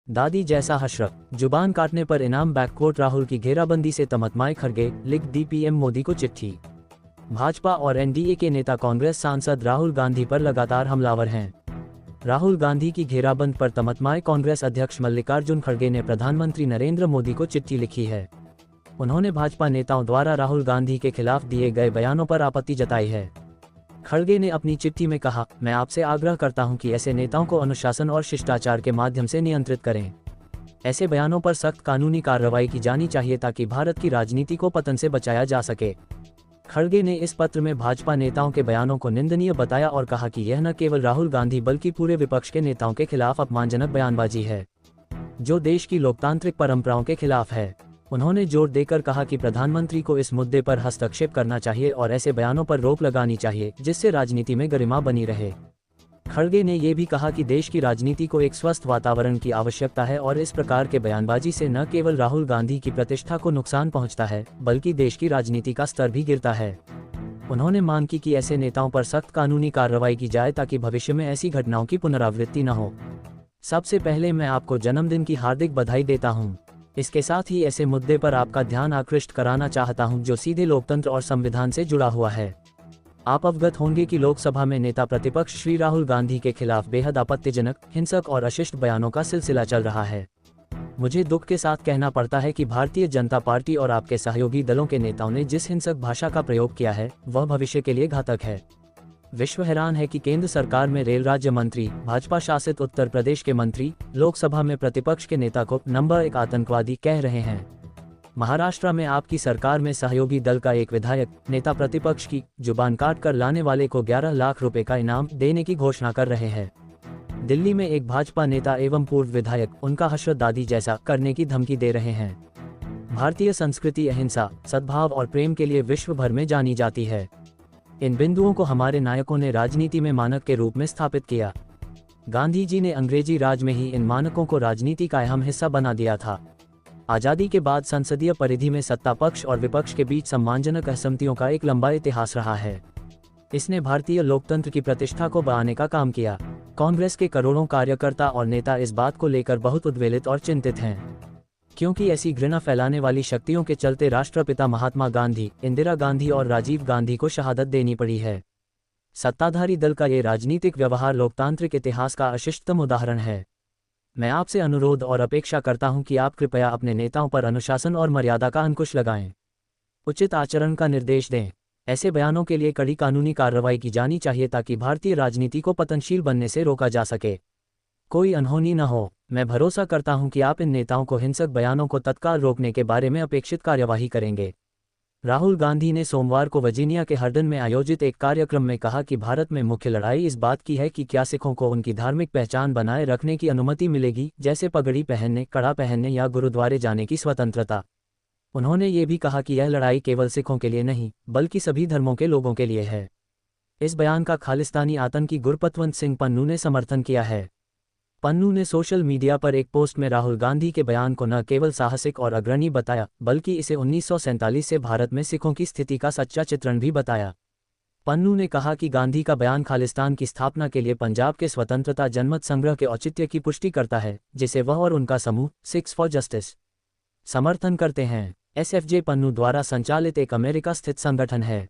दादी जैसा हशरफ, जुबान काटने पर इनाम बैककोट राहुल की घेराबंदी से तमतमाए खड़गे, लिख दी पीएम मोदी को चिट्ठी। भाजपा और एनडीए के नेता कांग्रेस सांसद राहुल गांधी पर लगातार हमलावर हैं। राहुल गांधी की घेराबंद पर तमतमाए कांग्रेस अध्यक्ष मल्लिकार्जुन खड़गे ने प्रधानमंत्री नरेंद्र मोदी को चिट्ठी लिखी है। उन्होंने भाजपा नेताओं द्वारा राहुल गांधी के खिलाफ दिए गए बयानों पर आपत्ति जताई है। खड़गे ने अपनी चिट्ठी में कहा, मैं आपसे आग्रह करता हूं कि ऐसे नेताओं को अनुशासन और शिष्टाचार के माध्यम से नियंत्रित करें। ऐसे बयानों पर सख्त कानूनी कार्रवाई की जानी चाहिए ताकि भारत की राजनीति को पतन से बचाया जा सके। खड़गे ने इस पत्र में भाजपा नेताओं के बयानों को निंदनीय बताया और कहा कि यह न केवल राहुल गांधी बल्कि पूरे विपक्ष के नेताओं के खिलाफ अपमानजनक बयानबाजी है, जो देश की लोकतांत्रिक परंपराओं के खिलाफ है। उन्होंने जोर देकर कहा कि प्रधानमंत्री को इस मुद्दे पर हस्तक्षेप करना चाहिए और ऐसे बयानों पर रोक लगानी चाहिए जिससे राजनीति में गरिमा बनी रहे। खड़गे ने ये भी कहा कि देश की राजनीति को एक स्वस्थ वातावरण की आवश्यकता है और इस प्रकार के बयानबाजी से न केवल राहुल गांधी की प्रतिष्ठा को नुकसान पहुंचता है बल्कि देश की राजनीति का स्तर भी गिरता है। उन्होंने मांग की कि ऐसे नेताओं पर सख्त कानूनी कार्रवाई की जाए ताकि भविष्य में ऐसी घटनाओं की पुनरावृत्ति न हो। सबसे पहले मैं आपको जन्मदिन की हार्दिक बधाई देता हूं। इसके साथ ही ऐसे मुद्दे पर आपका ध्यान आकृष्ट कराना चाहता हूं जो सीधे लोकतंत्र और संविधान से जुड़ा हुआ है। आप अवगत होंगे कि लोकसभा में नेता प्रतिपक्ष श्री राहुल गांधी के खिलाफ बेहद आपत्तिजनक, हिंसक और अशिष्ट बयानों का सिलसिला चल रहा है। मुझे दुख के साथ कहना पड़ता है कि भारतीय जनता पार्टी और आपके सहयोगी दलों के नेताओं ने जिस हिंसक भाषा का प्रयोग किया है वह भविष्य के लिए घातक है। विश्व हैरान है कि केंद्र सरकार में रेल राज्य मंत्री, भाजपा शासित उत्तर प्रदेश के मंत्री लोकसभा में प्रतिपक्ष के नेता को नंबर 1 आतंकवादी कह रहे हैं। महाराष्ट्र में आपकी सरकार में सहयोगी दल का एक विधायक नेता प्रतिपक्ष की जुबान काट कर लाने वाले को 11 लाख रुपए का इनाम देने की घोषणा कर रहे हैं। दिल्ली में एक भाजपा नेता एवं पूर्व विधायक उनका हशरत दादी जैसा करने की धमकी दे रहे हैं। भारतीय संस्कृति अहिंसा, सद्भाव और प्रेम के लिए विश्व भर में जानी जाती है। इन बिंदुओं को हमारे नायकों ने राजनीति में मानक के रूप में स्थापित किया। गांधी जी ने अंग्रेजी राज में ही इन मानकों को राजनीति का अहम हिस्सा बना दिया था। आज़ादी के बाद संसदीय परिधि में सत्ता पक्ष और विपक्ष के बीच सम्मानजनक असहमतियों का एक लंबा इतिहास रहा है। इसने भारतीय लोकतंत्र की प्रतिष्ठा को बढ़ाने का काम किया। कांग्रेस के करोड़ों कार्यकर्ता और नेता इस बात को लेकर बहुत उद्वेलित और चिंतित हैं, क्योंकि ऐसी घृणा फैलाने वाली शक्तियों के चलते राष्ट्रपिता महात्मा गांधी, इंदिरा गांधी और राजीव गांधी को शहादत देनी पड़ी है। सत्ताधारी दल का ये राजनीतिक व्यवहार लोकतांत्रिक इतिहास का अशिष्टतम उदाहरण है। मैं आपसे अनुरोध और अपेक्षा करता हूं कि आप कृपया अपने नेताओं पर अनुशासन और मर्यादा का अंकुश लगाएं, उचित आचरण का निर्देश दें। ऐसे बयानों के लिए कड़ी कानूनी कार्रवाई की जानी चाहिए ताकि भारतीय राजनीति को पतनशील बनने से रोका जा सके, कोई अनहोनी न हो। मैं भरोसा करता हूं कि आप इन नेताओं को हिंसक बयानों को तत्काल रोकने के बारे में अपेक्षित कार्यवाही करेंगे। राहुल गांधी ने सोमवार को वर्जीनिया के हर्डन में आयोजित एक कार्यक्रम में कहा कि भारत में मुख्य लड़ाई इस बात की है कि क्या सिखों को उनकी धार्मिक पहचान बनाए रखने की अनुमति मिलेगी, जैसे पगड़ी पहनने, कड़ा पहनने या गुरुद्वारे जाने की स्वतंत्रता। उन्होंने ये भी कहा कि यह लड़ाई केवल सिखों के लिए नहीं बल्कि सभी धर्मों के लोगों के लिए है। इस बयान का खालिस्तानी आतंकी गुरपतवंत सिंह पन्नू ने समर्थन किया है। पन्नू ने सोशल मीडिया पर एक पोस्ट में राहुल गांधी के बयान को न केवल साहसिक और अग्रणी बताया बल्कि इसे 1947 से भारत में सिखों की स्थिति का सच्चा चित्रण भी बताया। पन्नू ने कहा कि गांधी का बयान खालिस्तान की स्थापना के लिए पंजाब के स्वतंत्रता जनमत संग्रह के औचित्य की पुष्टि करता है, जिसे वह और उनका समूह सिक्स फॉर जस्टिस समर्थन करते हैं। एसएफजे पन्नू द्वारा संचालित एक अमेरिका स्थित संगठन है।